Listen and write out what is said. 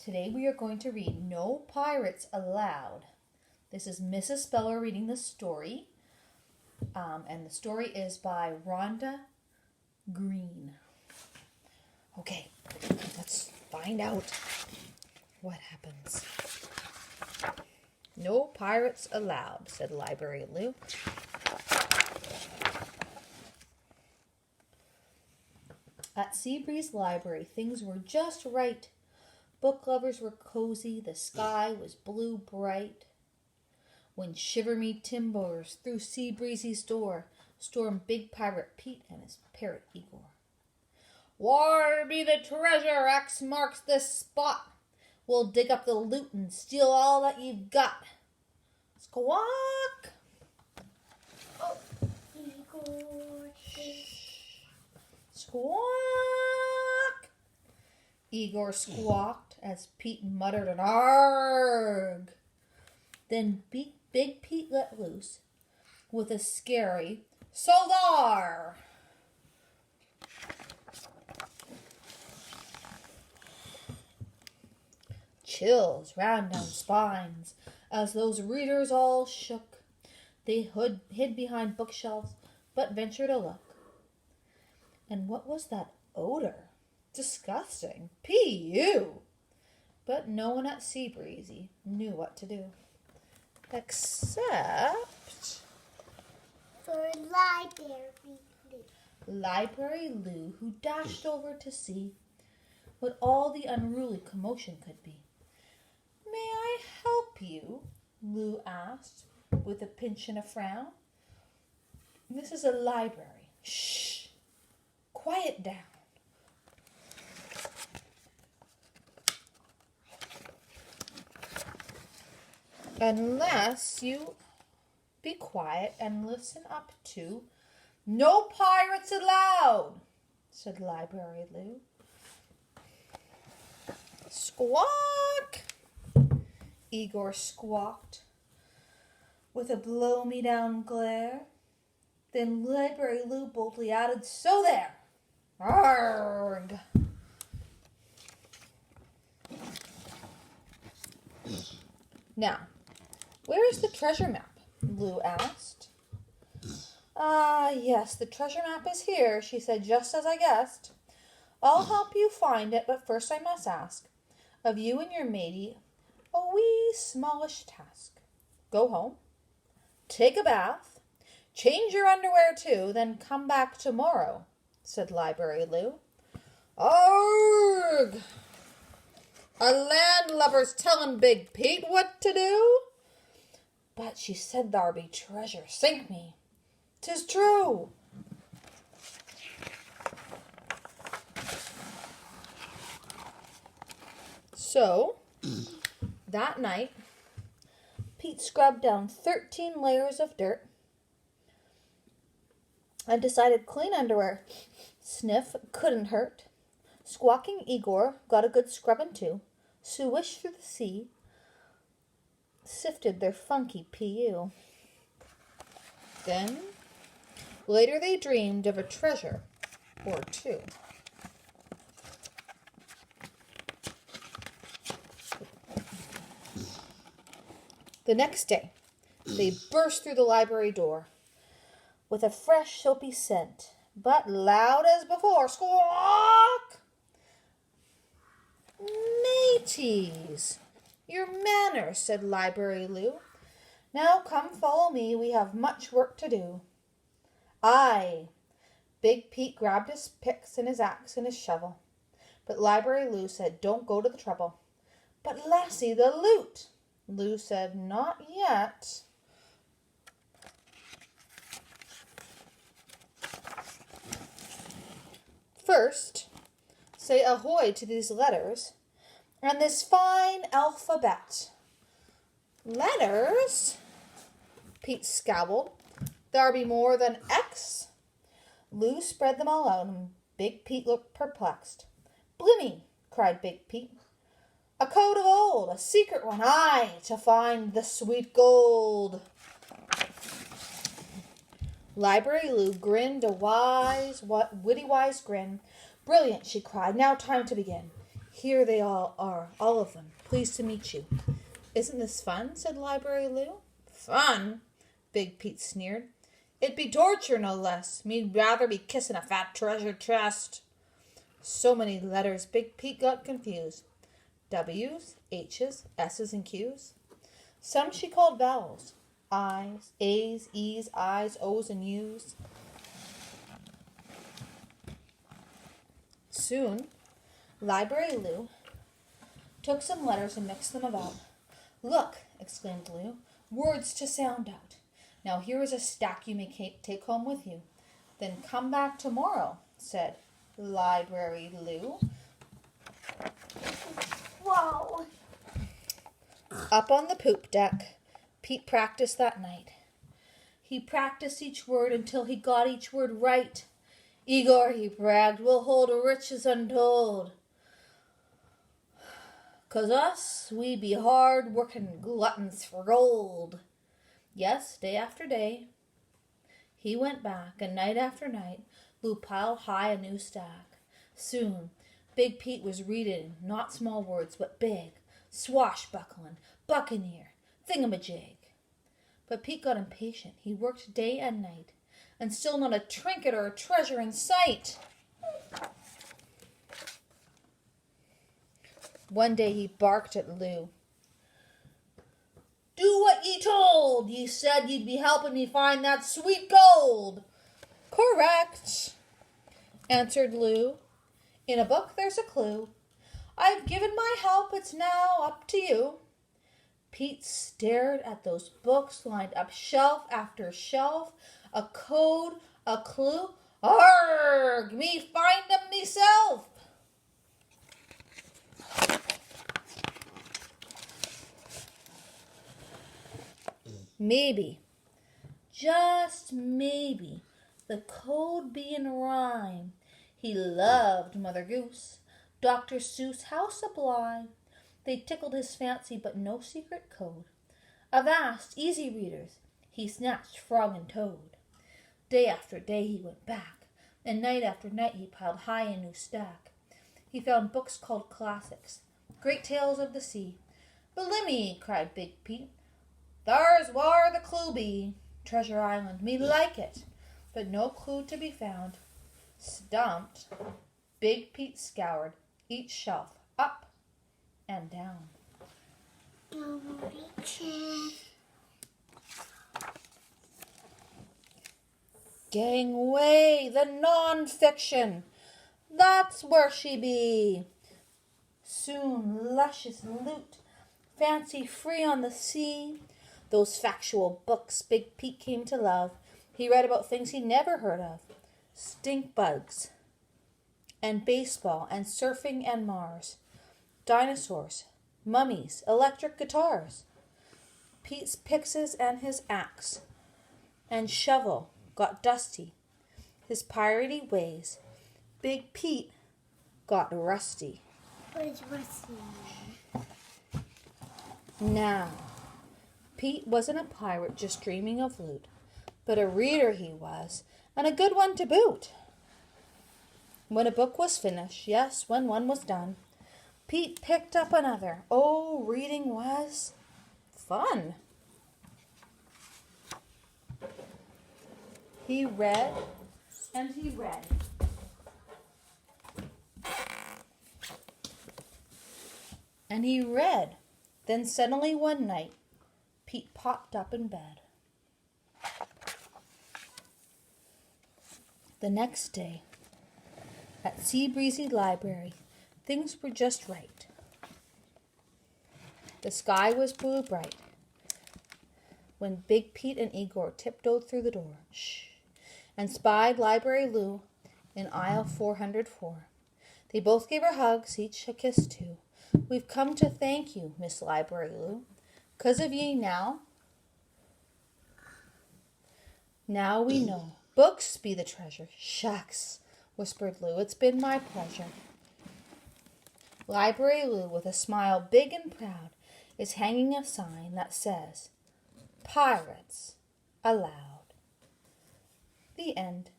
Today we are going to read No Pirates Allowed. This is Mrs. Speller reading the story, and the story is by Rhonda Green. Okay, let's find out what happens. No pirates allowed, said Library Lou. At Seabreeze Library, things were just right. Book lovers were cozy, the sky was blue bright. When Shiver Me Timbers through Seabreezy's door stormed Big Pirate Pete and his parrot Igor. War be the treasure, X marks this spot. We'll dig up the loot and steal all that you've got. Squawk! Oh, Igor. Squawk! Igor squawked as Pete muttered an arg. Then Big Pete let loose with a scary Soldar! Chills ran down spines as those readers all shook. They hid behind bookshelves but ventured a look. And what was that odor? Disgusting. P.U. But no one at Seabreezy knew what to do. Except For Library Lou, who dashed over to see what all the unruly commotion could be. May I help you? Lou asked, with a pinch and a frown. This is a library. Shh! Quiet down. Unless you be quiet and listen up to No Pirates Allowed, said Library Lou. Squawk! Igor squawked with a blow-me-down glare. Then Library Lou boldly added, So there! Arrgh! Now, where is the treasure map? Lou asked. Yes, the treasure map is here, she said, just as I guessed. I'll help you find it, but first I must ask of you and your matey a wee smallish task. Go home, take a bath, change your underwear too, then come back tomorrow, said Library Lou. Arrgh! A landlubber's telling Big Pete what to do? But she said there be treasure, sink me. 'Tis true. So, that night, Pete scrubbed down 13 layers of dirt and decided clean underwear sniff couldn't hurt. Squawking Igor got a good scrubbing too. Swish through the sea, sifted their funky P.U. Then, later they dreamed of a treasure or two. The next day, they burst through the library door with a fresh soapy scent, but loud as before. Squawk! Mateys, your manners, said Library Lou. Now come follow me, we have much work to do. Aye. Big Pete grabbed his picks and his axe and his shovel. But Library Lou said, don't go to the trouble. But lassie, the loot. Lou said, not yet. First, say ahoy to these letters and this fine alphabet. Letters? Pete scowled. There be more than X. Lou spread them all out and Big Pete looked perplexed. Blimey, cried Big Pete. A code of old, a secret one, aye, to find the sweet gold. Library Lou grinned a witty wise grin. Brilliant, she cried. Now time to begin. Here they all are, all of them. Pleased to meet you. Isn't this fun? Said Library Lou. Fun? Big Pete sneered. It'd be torture, no less. Me'd rather be kissing a fat treasure chest. So many letters, Big Pete got confused. W's, H's, S's, and Q's. Some she called vowels. I's, A's, E's, I's, O's, and U's. Soon, Library Lou took some letters and mixed them about. Look, exclaimed Lou, words to sound out. Now here is a stack you may take home with you. Then come back tomorrow, said Library Lou. Wow. Up on the poop deck, Pete practiced that night. He practiced each word until he got each word right. Igor, he bragged, will hold riches untold. 'Cause us, we be hard-working gluttons for gold. Yes, day after day, he went back, and night after night, Lou piled high a new stack. Soon, Big Pete was reading not small words, but big, swashbuckling, buccaneer, thingamajig. But Pete got impatient. He worked day and night, and still not a trinket or a treasure in sight. One day he barked at Lou. Do what ye told. Ye said you'd be helping me find that sweet gold. Correct, answered Lou. In a book there's a clue. I've given my help. It's now up to you. Pete stared at those books lined up shelf after shelf. A code, a clue. Arrgh! Me find 'em myself. Maybe, just maybe, the code be in rhyme. He loved Mother Goose, Dr. Seuss, how sublime. They tickled his fancy, but no secret code. Avast, easy readers, he snatched Frog and Toad. Day after day he went back, and night after night he piled high a new stack. He found books called classics, great tales of the sea. Blimey, cried Big Pete, there's whar the clue be. Treasure Island, me like it, but no clue to be found. Stumped, Big Pete scoured each shelf up and down. Gangway, the non-fiction, that's where she be. Soon luscious loot, fancy free on the sea. Those factual books Big Pete came to love. He read about things he never heard of. Stink bugs, and baseball, and surfing, and Mars. Dinosaurs, mummies, electric guitars. Pete's pixes and his axe and shovel got dusty. His piratey ways, Big Pete got rusty. What is rusty? Now, Pete wasn't a pirate just dreaming of loot, but a reader he was, and a good one to boot. When a book was finished, yes, when one was done, Pete picked up another. Oh, reading was fun. He read and he read. And he read. Then suddenly one night, Pete popped up in bed. The next day, at Seabreezy Library, things were just right. The sky was blue bright when Big Pete and Igor tiptoed through the door, and spied Library Lou in aisle 404. They both gave her hugs, each a kiss too. We've come to thank you, Miss Library Lou. 'Cause of ye now we know. Books be the treasure. Shucks, whispered Lou. It's been my pleasure. Library Lou, with a smile big and proud, is hanging a sign that says, Pirates Allowed. The end.